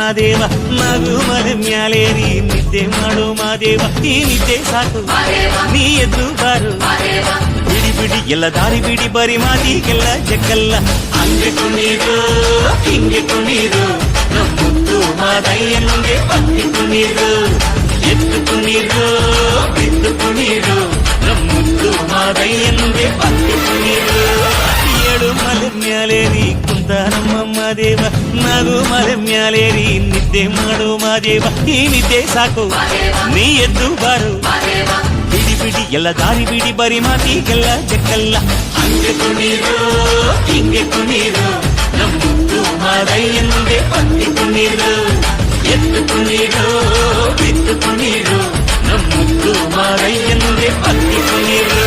ಮಾದೇವ ನಗು ಮಲೆ ಮ್ಯಾಲೇರಿ ನಿದ್ದೆ ಮಾಡು ಮಾದೇವ ಈ ನಿದ್ದೆ ಸಾಕು ನೀ ಎದ್ದು ಬಾರು ಬಿಡಿ ಬಿಡಿ ಎಲ್ಲ ದಾರಿ ಬಿಡಿ ಬರಿ ಮಾತಿಗೆಲ್ಲ ಜಗ್ಗಲ್ಲ ಹಂಗೆ ಕುಣೀರು ಹಿಂಗೆ ಕುಣೀರು ನಮ್ಮುತ್ತು ಮಾದಯ್ಯನಿಗೆ ಪತ್ತಿ ಕುಣೀರು ಎದ್ದು ಕುಣೀರು ಬಿದ್ದು ಕುಣೀರು ನಮ್ಮುತ್ತು ಮಾದಯ್ಯನಿಗೆ ಪತ್ತಿ ಕುಣೀರು ಏಳು ಮಲೆ ಮ್ಯಾಲೇರಿ ಕುಂತ ನಮ್ಮ ಮಾದೇವ ನಗು ಮಲೆ ಮ್ಯಾಲೇರಿ ನಿದ್ದೆ ಮಾಡು ಮಾದೇವ ಈ ನಿದ್ದೆ ಸಾಕು ನೀ ಎದ್ದು ಬಾರು ಬಿಡಿ ಬಿಡಿ ಎಲ್ಲ ದಾರಿ ಬಿಡಿ ಬರಿ ಮಾತಿಗೆಲ್ಲ ಜಕ್ಕಲ್ಲ ಹಂಗೆ ಕುಣೀರು ಹಿಂಗೆ ಕುಣೀರು ನಮ್ಮುತ್ತು ಮಾದಯ್ಯನಿಗೆ ಪತ್ತಿ ಕುಣೀರು ಎದ್ದು ಕುಣೀರು ಬಿದ್ದು ಕುಣೀರು ನಮ್ಮುತ್ತು ಮಾದಯ್ಯನಿಗೆ ಪತ್ತಿ ಕುಣೀರು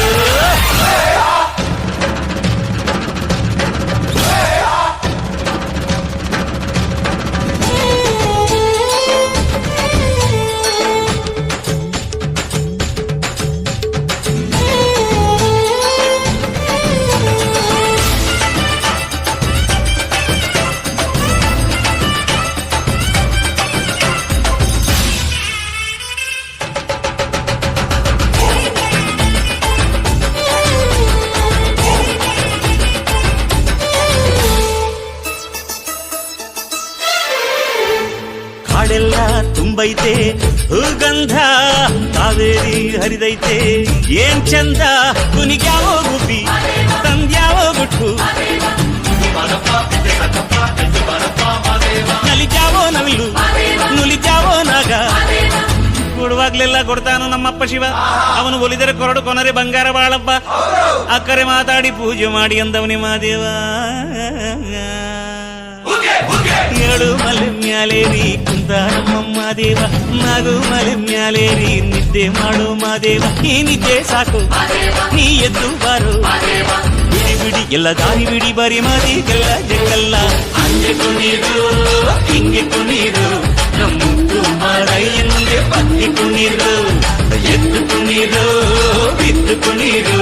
ಕಾಡೆಲ್ಲ ತುಂಬೈತೆ ಹೂಗಂಧ ಕಾವೇರಿ ಹರಿದೈತೆ ಏನ್ ಚಂದ ಕುನಿಗ್ಯಾವೋ ಗುಬ್ಬಿ ತಂದ್ಯಾವೋ ಗುಟ್ಟು ನಲಿಜಾವೋ ನವಿಲು ನುಲಿಜಾವೋ ನಾಗ ಕೊಡುವಾಗ್ಲೆಲ್ಲ ಕೊಡ್ತಾನು ನಮ್ಮಪ್ಪ ಶಿವ ಅವನು ಒಲಿದರೆ ಕೊರಡು ಕೊನರೆ ಬಂಗಾರ ಬಾಳಪ್ಪ ಅಕ್ಕರೆ ಮಾತಾಡಿ ಪೂಜೆ ಮಾಡಿ ಅಂದವನಿ ಮಾದೇವ ಏಳು ಮಲೆ ಮ್ಯಾಲೇರಿ ಕುಂತ ನಮ್ಮ ಮಾದೇವ ನಗು ಮಲೆ ಮ್ಯಾಲೇರಿ ನಿದ್ದೆ ಮಾಡು ಮಾದೇವ ಈ ನಿದ್ದೆ ಸಾಕು ನೀ ಎದ್ದು ಬಾರು ಬಿಡಿ ಬಿಡಿ ಎಲ್ಲ ದಾರಿ ಬಿಡಿ ಬರಿ ಮಾದಿಗೆಲ್ಲ ಜಗಲ್ಲ ಹಂಗೆ ಕುಣೀರು ಹಿಂಗೆ ಕುಣೀರು ನಮ್ಮುತ್ತು ಮಾದಯ್ಯನಿಗೆ ಪತ್ತಿ ಕುಣೀರು ಎದ್ದು ಕುಣೀರು ಬಿದ್ದು ಕುಣೀರು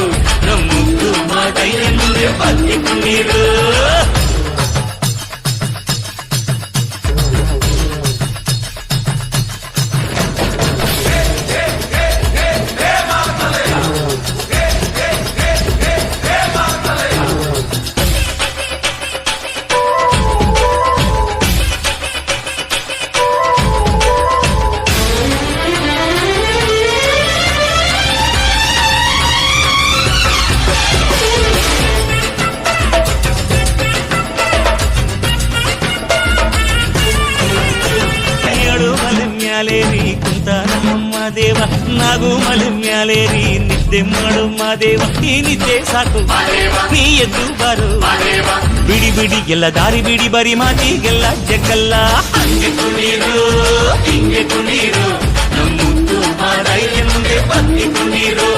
ನಮ್ಮುತ್ತು ಮಾದಯ್ಯನಿಗೆ ಪತ್ತಿ ಕುಣೀರು ಮ್ಯಾಲೇರಿ ಕುಂತ ನಮ್ಮ ದೇವ ನಗು ಮಲೆ ಮ್ಯಾಲೇರಿ ನಿದ್ದೆ ಮಾಡು ಮಾದೇವ ಈ ನಿದ್ದೆ ಸಾಕು ನೀ ಎದ್ದು ಬಾರು ಬಿಡಿ ಬಿಡಿ ಎಲ್ಲ ದಾರಿ ಬಿಡಿ ಬರಿ ಮಾತಿಗೆಲ್ಲ ಜಗ್ಗಲ್ಲ ಹಂಗೆ ಕುಣೀರು ಹಿಂಗೆ ಕುಣೀರು ನಮ್ಮುತ್ತು ಮಾದಯ್ಯನಿಗೆ ಪತ್ತಿ ಕುಣೀರು